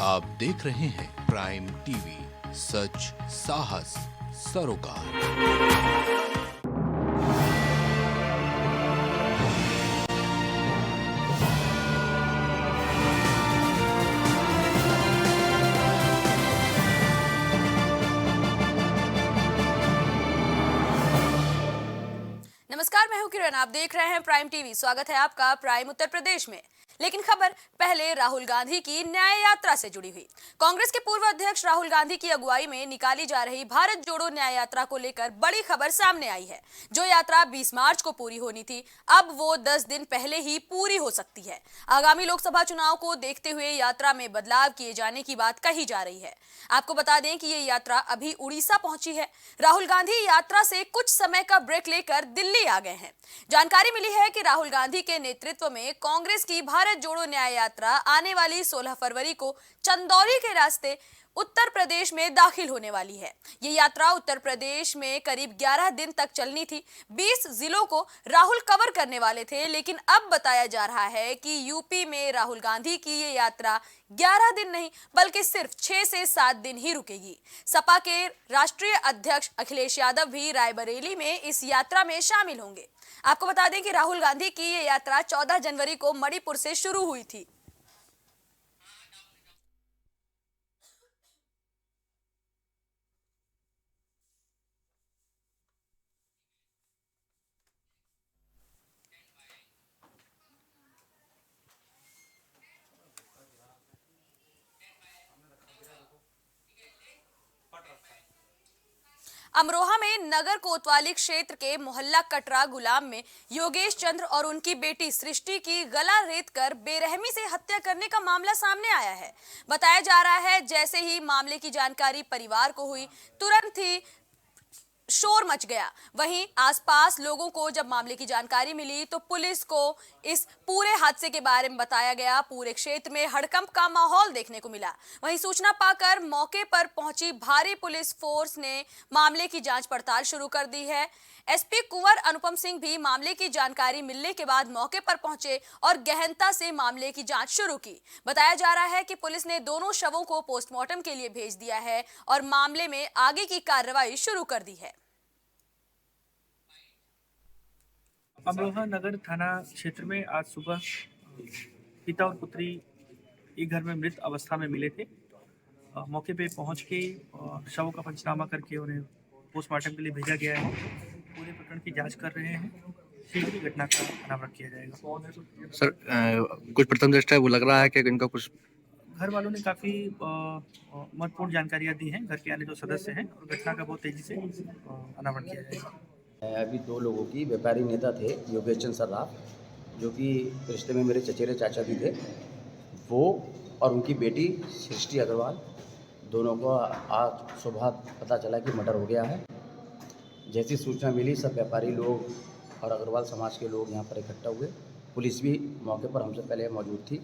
आप देख रहे हैं प्राइम टीवी, सच साहस सरोकार। नमस्कार, मैं हूं किरण। आप देख रहे हैं प्राइम टीवी। स्वागत है आपका प्राइम उत्तर प्रदेश में। लेकिन खबर पहले राहुल गांधी की न्याय यात्रा से जुड़ी हुई। कांग्रेस के पूर्व अध्यक्ष राहुल गांधी की अगुवाई में निकाली जा रही भारत जोड़ो न्याय यात्रा को लेकर बड़ी खबर सामने आई है। जो यात्रा 20 मार्च को पूरी होनी थी, अब वो 10 दिन पहले ही पूरी हो सकती है। आगामी लोकसभा चुनाव को देखते हुए यात्रा में बदलाव किए जाने की बात कही जा रही है। आपको बता दें कि ये यात्रा अभी उड़ीसा पहुंची है। राहुल गांधी यात्रा से कुछ समय का ब्रेक लेकर दिल्ली आ गए हैं। जानकारी मिली है कि राहुल गांधी के नेतृत्व में कांग्रेस की भारत जोड़ो न्याय यात्रा आने वाली 16 फरवरी को चंदौली के रास्ते उत्तर प्रदेश में दाखिल होने वाली है। ये यात्रा उत्तर प्रदेश में करीब 11 दिन तक चलनी थी। 20 जिलों को राहुल कवर करने वाले थे, लेकिन अब बताया जा रहा है कि यूपी में राहुल गांधी की ये यात्रा 11 दिन नहीं बल्कि सिर्फ 6 से 7 दिन ही रुकेगी। सपा के राष्ट्रीय अध्यक्ष अखिलेश यादव भी रायबरेली में इस यात्रा में शामिल होंगे। आपको बता दें कि राहुल गांधी की ये यात्रा 14 जनवरी को मणिपुर से शुरू हुई थी। अमरोहा में नगर कोतवाली क्षेत्र के मोहल्ला कटरा गुलाम में योगेश चंद्र और उनकी बेटी सृष्टि की गला रेत कर बेरहमी से हत्या करने का मामला सामने आया है। बताया जा रहा है जैसे ही मामले की जानकारी परिवार को हुई, तुरंत ही शोर मच गया। वहीं आसपास लोगों को जब मामले की जानकारी मिली तो पुलिस को इस पूरे हादसे के बारे में बताया गया। पूरे क्षेत्र में हड़कंप का माहौल देखने को मिला। वहीं सूचना पाकर मौके पर पहुंची भारी पुलिस फोर्स ने मामले की जांच पड़ताल शुरू कर दी है। एसपी कुंवर अनुपम सिंह भी मामले की जानकारी मिलने के बाद मौके पर पहुंचे और गहनता से मामले की जांच शुरू की। बताया जा रहा है कि पुलिस ने दोनों शवों को पोस्टमार्टम के लिए भेज दिया है और मामले में आगे की कार्रवाई शुरू कर दी है। अमरोहा नगर थाना क्षेत्र में आज सुबह पिता और पुत्री एक घर में मृत अवस्था में मिले थे। मौके पे पहुंच के शवों का पंचनामा करके उन्हें पोस्टमार्टम के लिए भेजा गया है। पूरे प्रकरण की जांच कर रहे हैं। शीघ्र ही घटना का अनावरण किया जाएगा। सर, कुछ प्रथम दृष्टया वो लग रहा है कि इनका कुछ घर वालों ने काफ़ी महत्वपूर्ण जानकारियां दी हैं। घर के अन्य जो सदस्य हैं, और घटना का बहुत तेजी से अनावरण किया जाएगा। अभी 2 लोगों की व्यापारी नेता थे, योगेश चंद्र सर्राफ, जो कि रिश्ते में मेरे चचेरे चाचा भी थे, वो और उनकी बेटी सृष्टि अग्रवाल, दोनों को आज सुबह पता चला कि मर्डर हो गया है। जैसी सूचना मिली, सब व्यापारी लोग और अग्रवाल समाज के लोग यहाँ पर इकट्ठा हुए। पुलिस भी मौके पर हमसे पहले मौजूद थी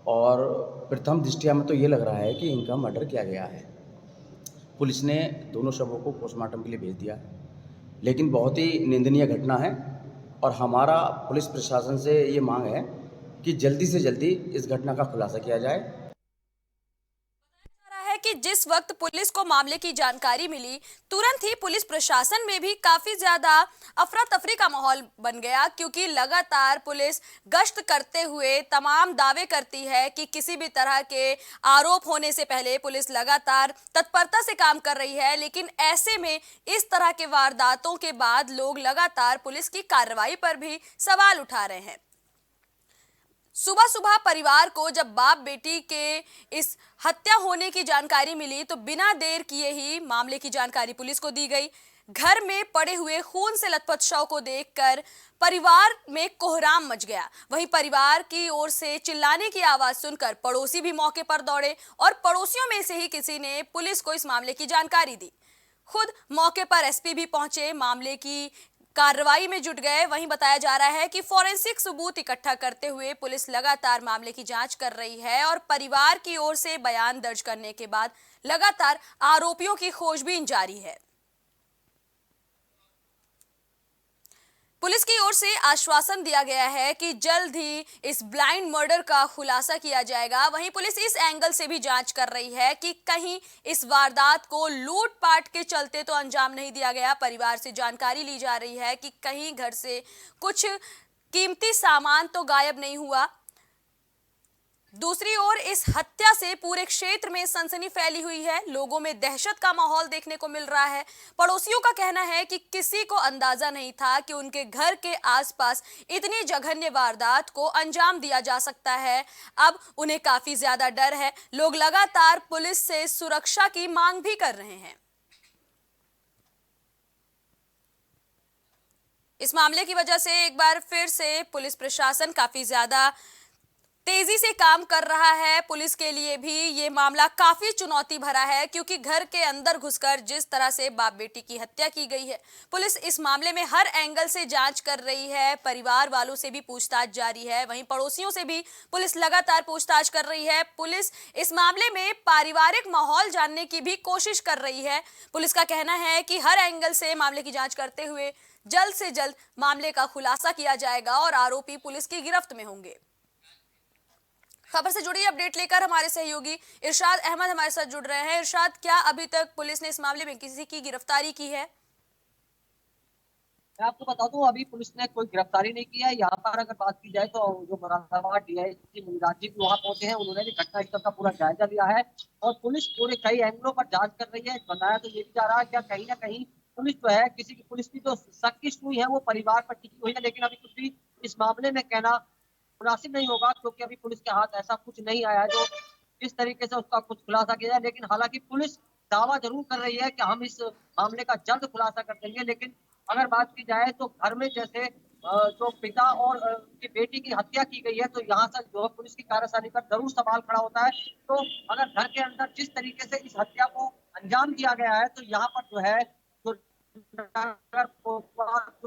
और प्रथम दृष्टया में तो ये लग रहा है कि इनका मर्डर किया गया है। पुलिस ने दोनों शवों को पोस्टमार्टम के लिए भेज दिया है, लेकिन बहुत ही निंदनीय घटना है और हमारा पुलिस प्रशासन से ये मांग है कि जल्दी से जल्दी इस घटना का खुलासा किया जाए। कि जिस वक्त पुलिस को मामले की जानकारी मिली, तुरंत ही पुलिस प्रशासन में भी काफी ज्यादा अफरा तफरी का माहौल बन गया, क्योंकि लगातार पुलिस गश्त करते हुए तमाम दावे करती है कि किसी भी तरह के आरोप होने से पहले पुलिस लगातार तत्परता से काम कर रही है। लेकिन ऐसे में इस तरह के वारदातों के बाद लोग लगातार पुलिस की कार्रवाई पर भी सवाल उठा रहे हैं। सुबह सुबह परिवार को जब बाप बेटी के इस हत्या होने की जानकारी मिली तो बिना देर किए ही मामले की जानकारी पुलिस को दी गई। घर में पड़े हुए खून से लथपथ शव को देखकर परिवार में कोहराम मच गया। वहीं परिवार की ओर से चिल्लाने की आवाज सुनकर पड़ोसी भी मौके पर दौड़े और पड़ोसियों में से ही किसी ने पुलिस को इस मामले की जानकारी दी। खुद मौके पर एसपी भी पहुंचे, मामले की कार्रवाई में जुट गए। वहीं बताया जा रहा है कि फॉरेंसिक सबूत इकट्ठा करते हुए पुलिस लगातार मामले की जांच कर रही है और परिवार की ओर से बयान दर्ज करने के बाद लगातार आरोपियों की खोजबीन जारी है। पुलिस की ओर से आश्वासन दिया गया है कि जल्द ही इस ब्लाइंड मर्डर का खुलासा किया जाएगा। वहीं पुलिस इस एंगल से भी जांच कर रही है कि कहीं इस वारदात को लूटपाट के चलते तो अंजाम नहीं दिया गया। परिवार से जानकारी ली जा रही है कि कहीं घर से कुछ कीमती सामान तो गायब नहीं हुआ। दूसरी ओर इस हत्या से पूरे क्षेत्र में सनसनी फैली हुई है। लोगों में दहशत का माहौल देखने को मिल रहा है। पड़ोसियों का कहना है कि किसी को अंदाजा नहीं था कि उनके घर के आसपास इतनी जघन्य वारदात को अंजाम दिया जा सकता है। अब उन्हें काफी ज्यादा डर है। लोग लगातार पुलिस से सुरक्षा की मांग भी कर रहे हैं। इस मामले की वजह से एक बार फिर से पुलिस प्रशासन काफी ज्यादा तेजी से काम कर रहा है। पुलिस के लिए भी ये मामला काफी चुनौती भरा है, क्योंकि घर के अंदर घुसकर जिस तरह से बाप बेटी की हत्या की गई है, पुलिस इस मामले में हर एंगल से जांच कर रही है। परिवार वालों से भी पूछताछ जारी है, वहीं पड़ोसियों से भी पुलिस लगातार पूछताछ कर रही है। पुलिस इस मामले में पारिवारिक माहौल जानने की भी कोशिश कर रही है। पुलिस का कहना है कि हर एंगल से मामले की जांच करते हुए जल्द से जल्द मामले का खुलासा किया जाएगा और आरोपी पुलिस की गिरफ्त में होंगे। खबर से जुड़ी अपडेट लेकर हमारे सहयोगी इरशाद अहमद हमारे साथ जुड़ रहे हैं। इरशाद, क्या अभी तक पुलिस ने इस मामले में किसी की गिरफ्तारी की है? मैं आपको बता दूं, अभी पुलिस ने कोई गिरफ्तारी नहीं की है। यहाँ पर अगर बात की जाए तो जो मुरादाबाद डीआईजी मुनिराज जी भी वहाँ पहुंचे हैं, उन्होंने भी घटनास्थल का पूरा जायजा लिया है और पुलिस पूरे कई एंगलों पर जांच कर रही है। बताया तो ये भी जा रहा है कि कहीं ना कहीं पुलिस जो है, किसी की पुलिस की जो शक की सुई है वो परिवार पर टिकी हुई है, लेकिन अभी कुछ भी इस मामले में कहना मुनासिब नहीं होगा, क्योंकि अभी पुलिस के हाथ ऐसा कुछ नहीं आया है जो इस तरीके से उसका कुछ खुलासा किया जाए। लेकिन हालांकि पुलिस दावा जरूर कर रही है कि हम इस मामले का जल्द खुलासा कर देंगे। लेकिन अगर बात की जाए तो घर में जैसे जो पिता और उनकी बेटी की हत्या की गई है, तो यहाँ से जो है पुलिस की कार्यशैली पर जरूर सवाल खड़ा होता है। तो अगर घर के अंदर जिस तरीके से इस हत्या को अंजाम दिया गया है, तो यहाँ पर जो है जो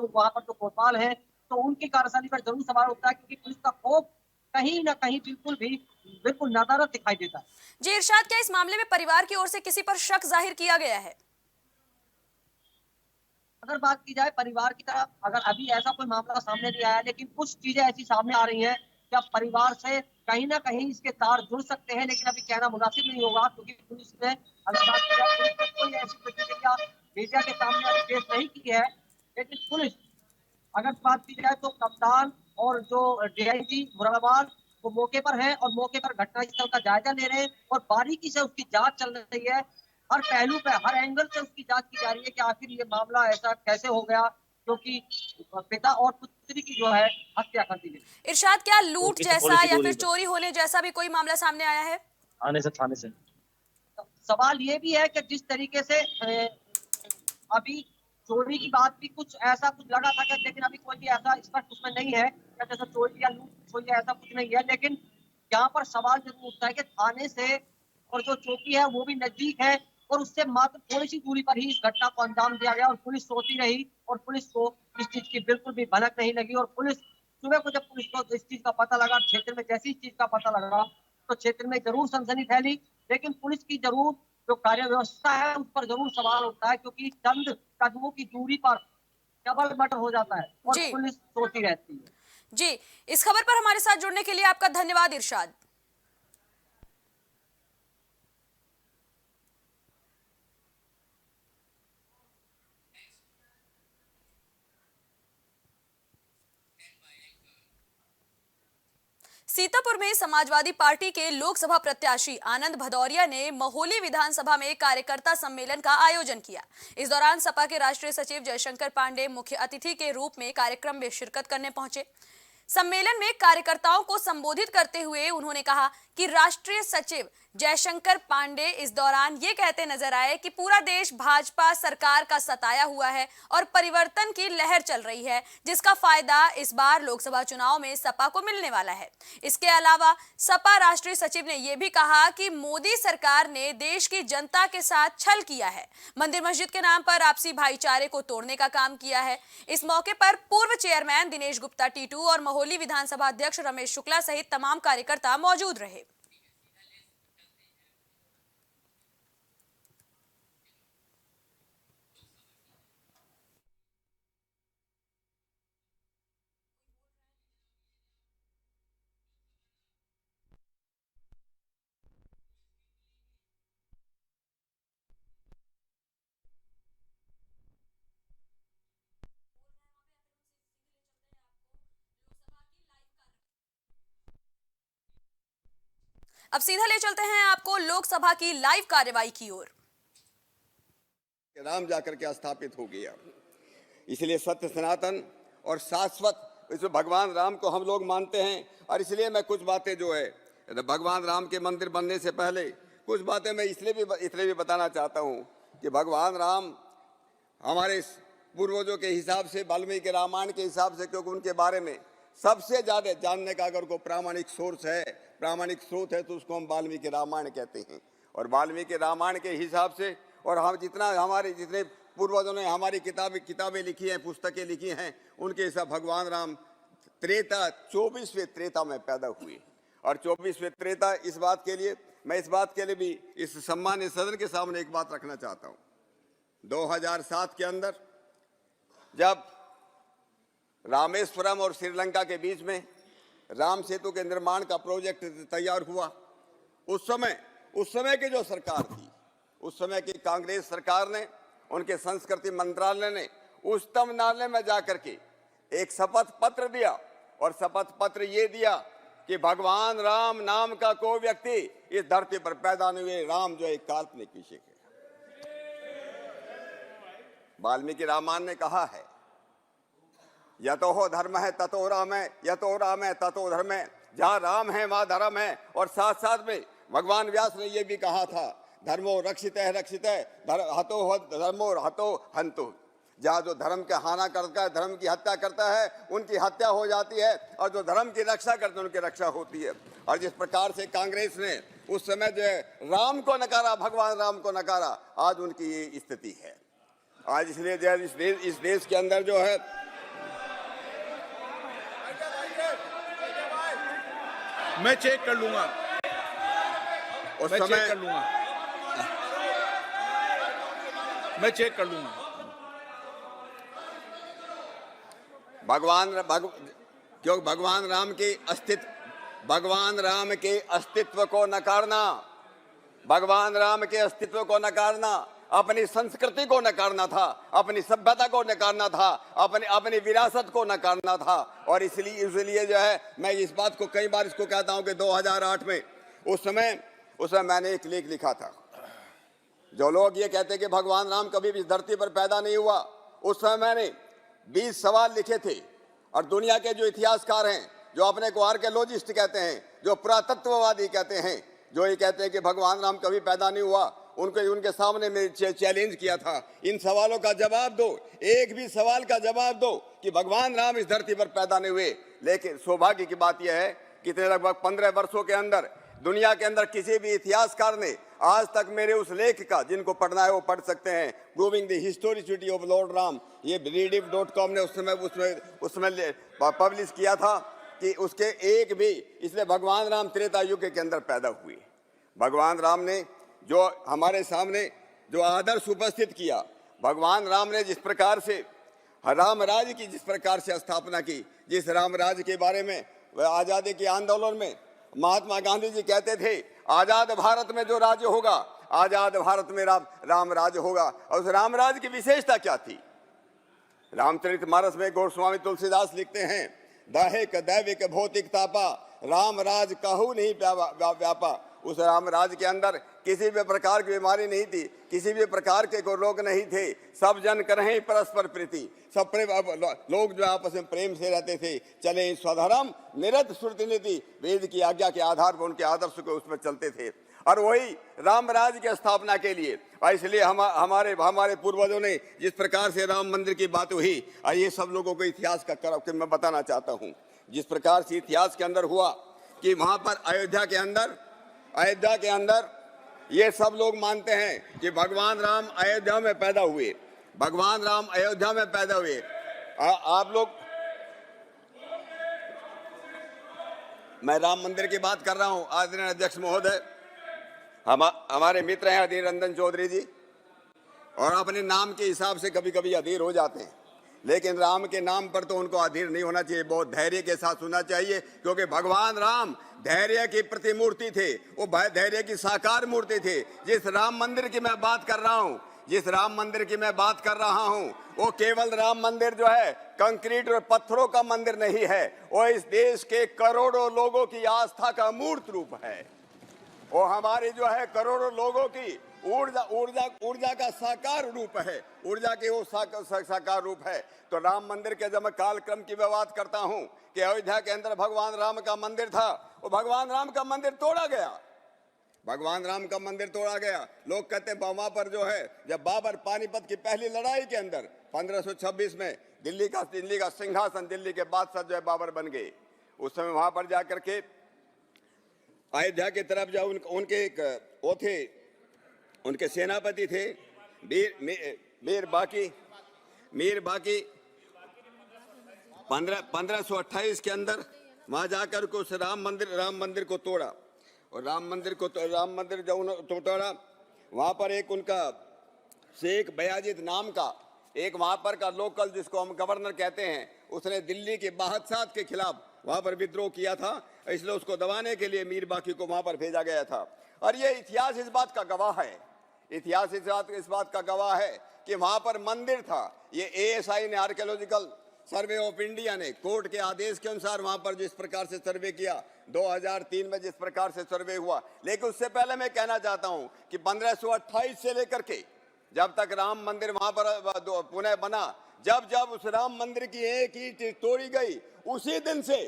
वहाँ पर जो कोतवाल है, तो उनकी कार्यशैली पर जरूर सवाल उठता है, क्योंकि पुलिस का खौफ कहीं ना कहीं बिल्कुल नदारद दिखाई देता है। जी इरशाद, क्या इस मामले में परिवार की ओर से किसी पर शक जाहिर किया गया है? अगर बात की जाए परिवार की तरफ, अगर अभी ऐसा कोई मामला सामने नहीं आया, लेकिन कुछ चीजें ऐसी सामने आ रही हैं कि अब परिवार से कहीं ना कहीं इसके तार जुड़ सकते हैं, लेकिन अभी कहना मुनासिब नहीं होगा, क्योंकि पुलिस ने, अगर बात की जाए, पुलिस ने कोई ऐसी प्रतिक्रिया मीडिया के सामने अभी पेश नहीं की है। लेकिन पुलिस, अगर बात की जाए तो कप्तान और जो डीआईजी मुरादाबाद वो मौके पर है और मौके पर घटनास्थल का जायजा ले रहे हैं और बारीकी से उसकी जांच चल रही है। हर पहलू पे, हर एंगल से उसकी जांच की जा रही है कि आखिर ये मामला ऐसा कैसे हो गया, क्योंकि पिता और पुत्री की जो है हत्या कर दी गई। इरशाद, क्या लूट जैसा या फिर चोरी होने जैसा भी कोई मामला सामने आया है? थाने से सवाल ये भी है कि जिस तरीके से अभी चोरी की बात भी कुछ ऐसा कुछ लगा था कि, लेकिन अभी कोई भी ऐसा स्पष्ट उसमें नहीं है कि जैसे चोरी या लूट हुई है, ऐसा कुछ नहीं है। लेकिन यहाँ पर सवाल जरूर उठता है कि थाने से और जो चौकी है वो भी नजदीक है और उससे मात्र थोड़ी सी दूरी पर ही इस घटना को अंजाम दिया गया और पुलिस सोती रही और पुलिस को इस चीज की बिल्कुल भी भनक नहीं लगी। और पुलिस सुबह को, जब पुलिस को इस चीज का पता लगा, क्षेत्र में जैसी इस चीज का पता लगा, तो क्षेत्र में जरूर सनसनी फैली। लेकिन पुलिस की जरूर जो कार्य व्यवस्था है उस पर जरूर सवाल उठता है, क्योंकि चंद कदमों की दूरी पर डबल मर्डर हो जाता है और जी पुलिस सोती रहती है। जी, इस खबर पर हमारे साथ जुड़ने के लिए आपका धन्यवाद इरशाद। सीतापुर में समाजवादी पार्टी के लोकसभा प्रत्याशी आनंद भदौरिया ने महोली विधानसभा में कार्यकर्ता सम्मेलन का आयोजन किया। इस दौरान सपा के राष्ट्रीय सचिव जयशंकर पांडे मुख्य अतिथि के रूप में कार्यक्रम में शिरकत करने पहुंचे। सम्मेलन में कार्यकर्ताओं को संबोधित करते हुए उन्होंने कहा कि राष्ट्रीय सचिव जयशंकर पांडे इस दौरान ये कहते नजर आए कि पूरा देश भाजपा सरकार का सताया हुआ है और परिवर्तन की लहर चल रही है, जिसका फायदा इस बार लोकसभा चुनाव में सपा को मिलने वाला है। इसके अलावा सपा राष्ट्रीय सचिव ने यह भी कहा कि मोदी सरकार ने देश की जनता के साथ छल किया है, मंदिर मस्जिद के नाम पर आपसी भाईचारे को तोड़ने का काम किया है। इस मौके पर पूर्व चेयरमैन दिनेश गुप्ता टीटू और महोली विधानसभा अध्यक्ष रमेश शुक्ला सहित तमाम कार्यकर्ता मौजूद रहे। अब सीधा ले चलते हैं आपको लोकसभा की लाइव कार्यवाही की ओर। राम जाकर के स्थापित हो गया, इसलिए सत्य सनातन और शाश्वत इसमें भगवान राम को हम लोग मानते हैं। और इसलिए मैं कुछ बातें जो है भगवान राम के मंदिर बनने से पहले कुछ बातें मैं इसलिए भी बताना चाहता हूँ कि भगवान राम हमारे पूर्वजों के हिसाब से, वाल्मीकि रामायण के हिसाब से, क्योंकि उनके बारे में सबसे ज़्यादा जानने का अगर कोई प्रामाणिक सोर्स है, प्रामाणिक स्रोत है, तो उसको हम वाल्मीकि रामायण कहते हैं। और वाल्मीकि रामायण के हिसाब से और हम जितने पूर्वजों ने हमारी किताबें लिखी हैं, पुस्तकें लिखी हैं, उनके हिसाब भगवान राम 24वें त्रेता में पैदा हुए। और 24वें त्रेता इस बात के लिए भी इस सम्मानित सदन के सामने एक बात रखना चाहता हूँ। 2007 के अंदर जब रामेश्वरम और श्रीलंका के बीच में राम सेतु के निर्माण का प्रोजेक्ट तैयार हुआ, उस समय की जो सरकार थी, उस समय की कांग्रेस सरकार ने, उनके संस्कृति मंत्रालय ने उस न्यायालय में जाकर के एक शपथ पत्र दिया। और शपथ पत्र ये दिया कि भगवान राम नाम का कोई व्यक्ति इस धरती पर पैदा नहीं हुए, राम जो एक काल्पनिक विषय है। वाल्मीकि रामायण ने कहा है, यतो धर्म है ततो राम है, यतो राम है ततो धर्म है, जहाँ राम है वहाँ धर्म है। और साथ साथ में भगवान व्यास ने यह भी कहा था, धर्मो रक्षित है हतो धर्मो हतो हंतु, जहाँ जो धर्म के हाना करता है, धर्म की हत्या करता है, उनकी हत्या हो जाती है, और जो धर्म की रक्षा करते हैं उनकी रक्षा होती है। और जिस प्रकार से कांग्रेस ने उस समय जो है राम को नकारा, भगवान राम को नकारा, आज उनकी ये स्थिति है। आज इसलिए जो है इस देश के अंदर जो है मैं चेक कर लूंगा, उस मैं समय चेक कर लूंगा। क्योंकि भगवान राम के अस्तित्व को नकारना, भगवान राम के अस्तित्व को नकारना, अपनी संस्कृति को नकारना था, अपनी सभ्यता को नकारना था, अपनी विरासत को नकारना था। और इसलिए जो है मैं इस बात को कई बार इसको कहता हूं कि 2008 में उस समय मैंने एक लेख लिखा था। जो लोग ये कहते कि भगवान राम कभी भी इस धरती पर पैदा नहीं हुआ, उस समय मैंने 20 सवाल लिखे थे। और दुनिया के जो इतिहासकार हैं, जो अपने को आर्कियोलॉजिस्ट कहते हैं, जो पुरातत्ववादी कहते हैं, जो ये कहते हैं कि भगवान राम कभी पैदा नहीं हुआ, उनके सामने मैं चैलेंज किया था, इन सवालों का जवाब दो, एक भी सवाल का जवाब दो कि भगवान राम इस धरती पर पैदा नहीं हुए। लेकिन सौभाग्य की बात यह है कि लगभग 15 वर्षों के अंदर दुनिया के अंदर किसी भी इतिहासकार ने आज तक मेरे उस लेख का, जिनको पढ़ना है वो पढ़ सकते हैं, proving the historicity of Lord Ram, ये rediff.com ने उसमें पब्लिश किया था कि उसके एक भी, इसलिए भगवान राम त्रेता युग के अंदर पैदा हुए। भगवान राम ने जो हमारे सामने जो आदर्श उपस्थित किया, भगवान राम ने जिस प्रकार से राम राज्य की जिस प्रकार से स्थापना की, जिस राम राज्य के बारे में आज़ादी के आंदोलन में महात्मा गांधी जी कहते थे, आजाद भारत में जो राज्य होगा, आजाद भारत में राम राज्य होगा। और उस राम राज्य की विशेषता क्या थी? रामचरितमानस में गोस्वामी तुलसीदास लिखते हैं, दाहेक दैविक भौतिक तापा, राम राज कहू नहीं व्यापा। उस राम राज के अंदर किसी भी प्रकार की बीमारी नहीं थी, किसी भी प्रकार के कोई रोग नहीं थे, सब जन करें परस्पर प्रीति, सब लोग जो आपस में प्रेम से रहते थे, चले स्वधर्म निरत श्रुति नीति, वेद की आज्ञा के आधार पर उनके आदर्श को उसमें चलते थे। और वही राम राज्य की स्थापना के लिए, और इसलिए हमारे पूर्वजों ने जिस प्रकार से राम मंदिर की बात हुई, और ये सब लोगों को इतिहास का मैं बताना चाहता हूँ, जिस प्रकार से इतिहास के अंदर हुआ कि वहाँ पर अयोध्या के अंदर ये सब लोग मानते हैं कि भगवान राम अयोध्या में पैदा हुए, भगवान राम अयोध्या में पैदा हुए। आप लोग, मैं राम मंदिर की बात कर रहा हूं, आदरणीय अध्यक्ष महोदय, हमारे मित्र हैं अधीर रंजन चौधरी जी, और अपने नाम के हिसाब से कभी कभी अधीर हो जाते हैं, लेकिन राम के नाम पर तो उनको अधीर नहीं होना चाहिए, बहुत धैर्य के साथ होना चाहिए, क्योंकि भगवान राम धैर्य की प्रतिमूर्ति थे, वो धैर्य की साकार मूर्ति थे। जिस राम मंदिर की मैं बात कर रहा हूँ, वो केवल राम मंदिर जो है कंक्रीट और पत्थरों का मंदिर नहीं है, वो इस देश के करोड़ों लोगों की आस्था का मूर्त रूप है। वो हमारी जो है करोड़ों लोगों की ऊर्जा ऊर्जा ऊर्जा का साकार रूप है, ऊर्जा के वो साकार रूप है। तो राम मंदिर के जब मैं कालक्रम की मैं बात करता हूँ कि अयोध्या के अंदर भगवान राम का मंदिर था, वो भगवान राम का मंदिर तोड़ा गया, भगवान राम का मंदिर तोड़ा गया। लोग कहते हैं वहां पर जो है जब बाबर पानीपत की पहली लड़ाई के अंदर 1526 में दिल्ली का सिंहासन, दिल्ली के बादशाह जो है बाबर बन गए, उस समय वहां पर जाकर के अयोध्या की तरफ जो उनके एक वो थे, उनके सेनापति थे मीर बाकी 1528 के अंदर वहां जाकर को उस राम मंदिर को तोड़ा। और राम मंदिर जब तोड़ा, वहां पर एक उनका शेख बयाजिद नाम का एक वहां पर का लोकल, जिसको हम गवर्नर कहते हैं, उसने दिल्ली के बादशाह के खिलाफ वहां पर विद्रोह किया था, इसलिए उसको दबाने के लिए मीर बाकी को वहां पर भेजा गया था। और ये इतिहास इस बात का गवाह है, इतिहास इस बात का गवाह है कि वहां पर मंदिर था। ये ASI ने, आर्कियोलॉजिकल सर्वे ऑफ इंडिया ने, कोर्ट के आदेश के अनुसार वहां पर जिस प्रकार से सर्वे किया, 2003 में जिस प्रकार से सर्वे हुआ। लेकिन उससे पहले मैं कहना चाहता हूं कि 1528 से लेकर के जब तक राम मंदिर वहां पर पुनः बना, जब उस राम मंदिर की एक ईंट तोड़ी गई, उसी दिन से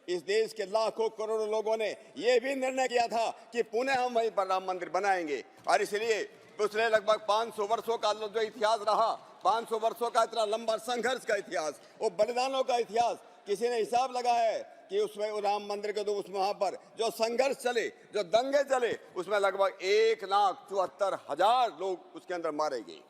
इस देश के लाखों करोड़ों लोगों ने यह भी निर्णय किया था कि पुनः हम वहीं पर राम मंदिर बनाएंगे। और इसलिए पिछले लगभग 500 वर्षों का जो इतिहास रहा, 500 वर्षों का इतना लंबा संघर्ष का इतिहास, वो बलिदानों का इतिहास, किसी ने हिसाब लगाया है कि उसमें राम मंदिर के उसमें वहां पर जो संघर्ष चले, जो दंगे चले, उसमें लगभग 1,74,000 लोग उसके अंदर मारे गए।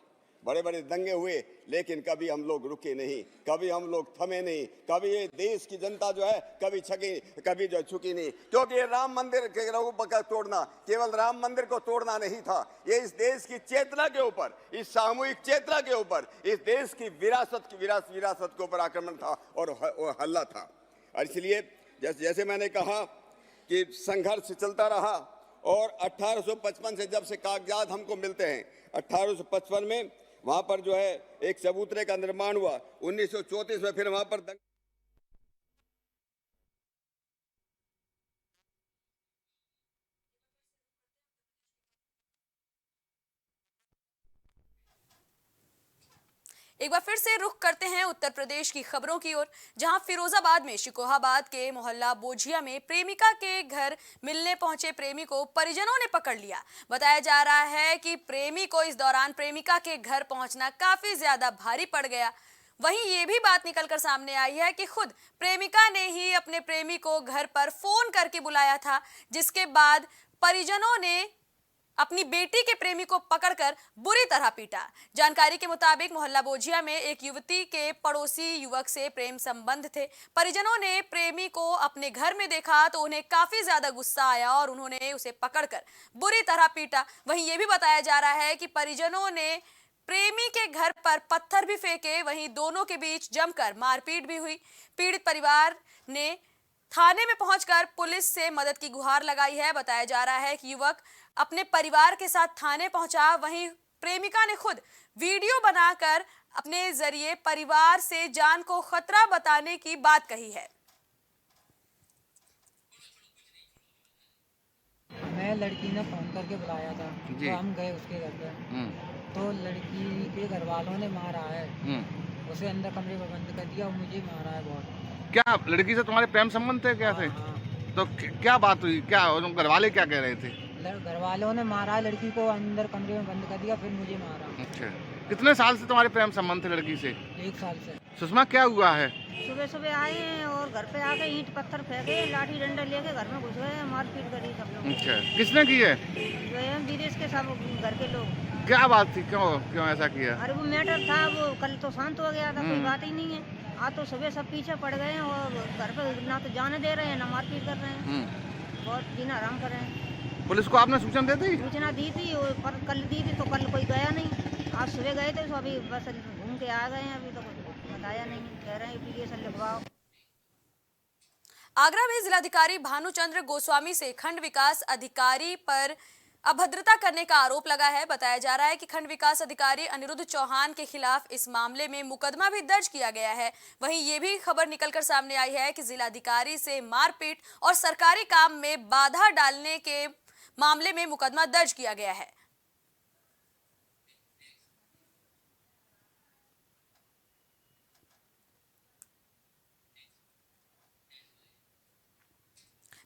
बड़े बड़े दंगे हुए, लेकिन कभी हम लोग रुके नहीं, कभी हम लोग थमे नहीं, कभी ये देश की जनता जो है कभी जो झुकी नहीं। क्योंकि ये राम मंदिर के रूप का तोड़ना केवल राम मंदिर को तोड़ना नहीं था, ये इस देश की चेतना के ऊपर, इस सामूहिक चेतना के ऊपर, इस देश की विरासत के ऊपर आक्रमण था और हल्ला था। और इसलिए जैसे मैंने कहा कि संघर्ष चलता रहा। और 1855 से जब से कागजात हमको मिलते हैं, 1855 में वहां पर जो है एक चबूतरे का निर्माण हुआ, 1934 में फिर वहां पर एक बार फिर से रुख करते हैं उत्तर प्रदेश की खबरों की ओर, जहां फिरोजाबाद में शिकोहाबाद के मोहल्ला बोझिया में प्रेमिका के घर मिलने पहुंचे प्रेमी को परिजनों ने पकड़ लिया। बताया जा रहा है कि प्रेमी को इस दौरान प्रेमिका के घर पहुंचना काफी ज्यादा भारी पड़ गया। वहीं ये भी बात निकलकर सामने आई है कि खुद प्रेमिका ने ही अपने प्रेमी को घर पर फोन करके बुलाया था, जिसके बाद परिजनों ने अपनी बेटी के प्रेमी को पकड़कर बुरी तरह पीटा। जानकारी के मुताबिक मोहल्ला बोझिया में एक युवती के पड़ोसी युवक से प्रेम संबंध थे। परिजनों ने प्रेमी को अपने घर में देखा तो उन्हें काफी ज्यादा गुस्सा आया और उन्होंने उसे पकड़कर बुरी तरह पीटा। वहीं यह भी बताया जा रहा है कि परिजनों ने प्रेमी के घर पर पत्थर भी फेंके, वहीं दोनों के बीच जमकर मारपीट भी हुई। पीड़ित परिवार ने थाने में पहुंचकर पुलिस से मदद की गुहार लगाई है। बताया जा रहा है कि युवक अपने परिवार के साथ थाने पहुंचा, वहीं प्रेमिका ने खुद वीडियो बनाकर अपने जरिए परिवार से जान को खतरा बताने की बात कही है। मैं लड़की ने फोन करके बुलाया था, तो हम गए उसके घर पे, तो लड़की के घर वालों ने मारा है, उसे अंदर कमरे में बंद कर दिया और मुझे मारा है बहुत। क्या लड़की से तुम्हारे प्रेम संबंध थे क्या थे? तो क्या बात हुई, क्या घर वाले क्या कह रहे थे? घर वालों ने मारा लड़की को, अंदर कमरे में बंद कर दिया, फिर मुझे मारा। अच्छा, कितने साल से तुम्हारे प्रेम संबंध थे लड़की से? 1 साल से। सुषमा, क्या हुआ है? सुबह सुबह आए हैं और घर पे आके ईंट पत्थर फेंके, लाठी डंडा लेके घर में घुस गए, मारपीट करी सब लोग। अच्छा, किसने की है? विदेश के सब घर के लोग। क्या बात थी, क्यों ऐसा किया? अरे वो मैटर था, वो कल तो शांत हो गया था, कोई बात ही नहीं है। आज तो सुबह सब पीछे पड़ गए हैं और घर पे ना तो जाने दे रहे हैं, ना मारपीट कर रहे हैं, बहुत दिन आराम कर रहे हैं। पुलिस को आपने सूचना दी थी? सूचना दी थी, पर कल दी थी तो कल कोई गया नहीं। आज सुबह गए थे तो अभी बस घूम के आ गए हैं, अभी तो कुछ बताया नहीं, कह रहे हैं एप्लीकेशन लिखवाओ। आगरा में जिलाधिकारी भानुचंद्र गोस्वामी से खंड विकास अधिकारी पर अभद्रता करने का आरोप लगा है। बताया जा रहा है कि खंड विकास अधिकारी अनिरुद्ध चौहान के खिलाफ इस मामले में मुकदमा भी दर्ज किया गया है। वहीं ये भी खबर निकलकर सामने आई है कि जिलाधिकारी से मारपीट और सरकारी काम में बाधा डालने के मामले में मुकदमा दर्ज किया गया है।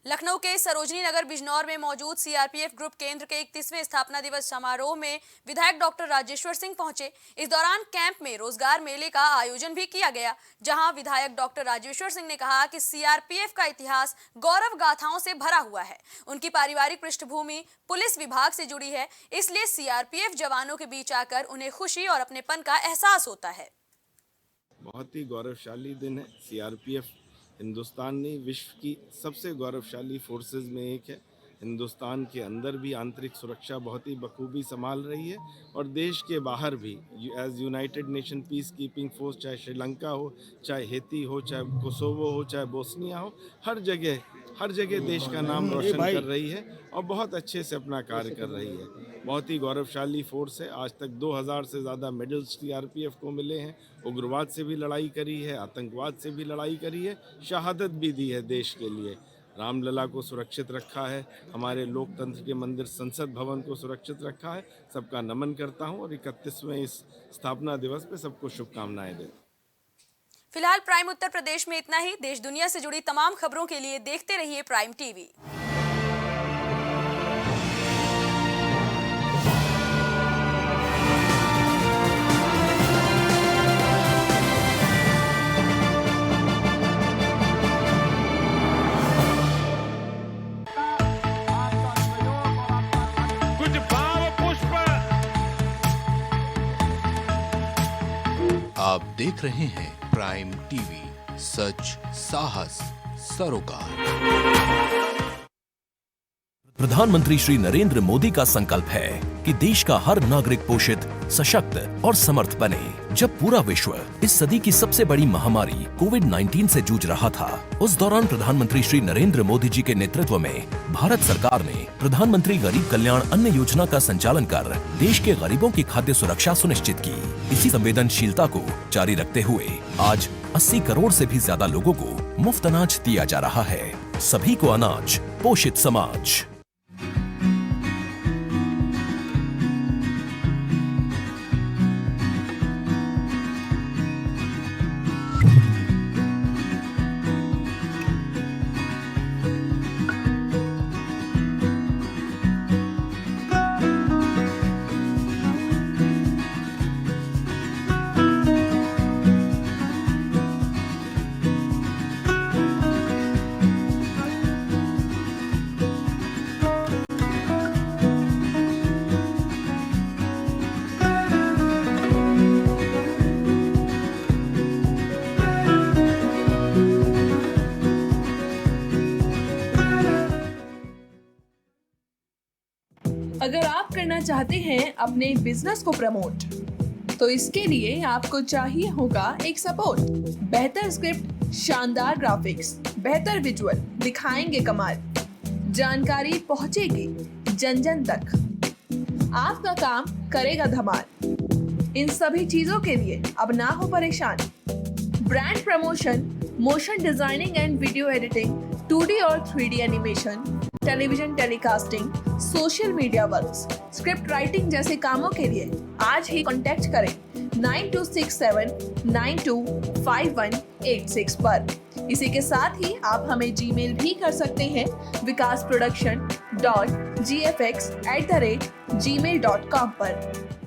लखनऊ के सरोजनी नगर बिजनौर में मौजूद सीआरपीएफ ग्रुप केंद्र के 31वें स्थापना दिवस समारोह में विधायक डॉक्टर राजेश्वर सिंह पहुंचे। इस दौरान कैंप में रोजगार मेले का आयोजन भी किया गया, जहां विधायक डॉक्टर राजेश्वर सिंह ने कहा कि सीआरपीएफ का इतिहास गौरव गाथाओं से भरा हुआ है। उनकी पारिवारिक पृष्ठभूमि पुलिस विभाग से जुड़ी है, इसलिए सीआरपीएफ जवानों के बीच आकर उन्हें खुशी और अपनेपन का एहसास होता है। बहुत ही गौरवशाली दिन है। सीआरपीएफ हिंदुस्तान नहीं, विश्व की सबसे गौरवशाली फोर्सेस में एक है। हिंदुस्तान के अंदर भी आंतरिक सुरक्षा बहुत ही बखूबी संभाल रही है और देश के बाहर भी as United Nation peace keeping force, चाहे श्रीलंका हो, चाहे हेती हो, चाहे कोसोवो हो, चाहे बोस्निया हो, हर जगह देश का नाम रोशन कर रही है और बहुत अच्छे से अपना कार्य कर रही है। बहुत ही गौरवशाली फोर्स है। आज तक 2000 से ज़्यादा मेडल्स सीआरपीएफ को मिले हैं। उग्रवाद से भी लड़ाई करी है, आतंकवाद से भी लड़ाई करी है, शहादत भी दी है देश के लिए। रामलला को सुरक्षित रखा है, हमारे लोकतंत्र के मंदिर संसद भवन को सुरक्षित रखा है। सबका नमन करता हूं और 31वें इस स्थापना दिवस पे सबको शुभकामनाएं देता हूं। फिलहाल प्राइम उत्तर प्रदेश में इतना ही। देश दुनिया से जुड़ी तमाम खबरों के लिए देखते रहिए प्राइम टीवी। आप देख रहे हैं प्राइम टीवी, सच साहस सरोकार। प्रधानमंत्री श्री नरेंद्र मोदी का संकल्प है कि देश का हर नागरिक पोषित, सशक्त और समर्थ बने। जब पूरा विश्व इस सदी की सबसे बड़ी महामारी कोविड-19 से जूझ रहा था, उस दौरान प्रधानमंत्री श्री नरेंद्र मोदी जी के नेतृत्व में भारत सरकार ने प्रधानमंत्री गरीब कल्याण अन्न योजना का संचालन कर देश के गरीबों की खाद्य सुरक्षा सुनिश्चित की। इसी संवेदनशीलता को जारी रखते हुए आज 80 करोड़ से भी ज्यादा लोगों को मुफ्त अनाज दिया जा रहा है। सभी को अनाज, पोषित समाज। अगर आप करना चाहते हैं अपने बिजनेस को प्रमोट, तो इसके लिए आपको चाहिए होगा एक सपोर्ट। बेहतर स्क्रिप्ट, शानदार ग्राफिक्स, बेहतर विजुअल, दिखाएंगे कमाल, जानकारी पहुंचेगी जन जन तक, आपका काम करेगा धमाल। इन सभी चीजों के लिए अब ना हो परेशान। Brand promotion, motion designing and video editing, 2D और 3D animation, television telecasting, social media works, script writing जैसे कामों के लिए आज ही कांटेक्ट करें 9267925186 पर। इसी के साथ ही आप हमें जीमेल भी कर सकते हैं vikasproduction.gfx@gmail.com पर।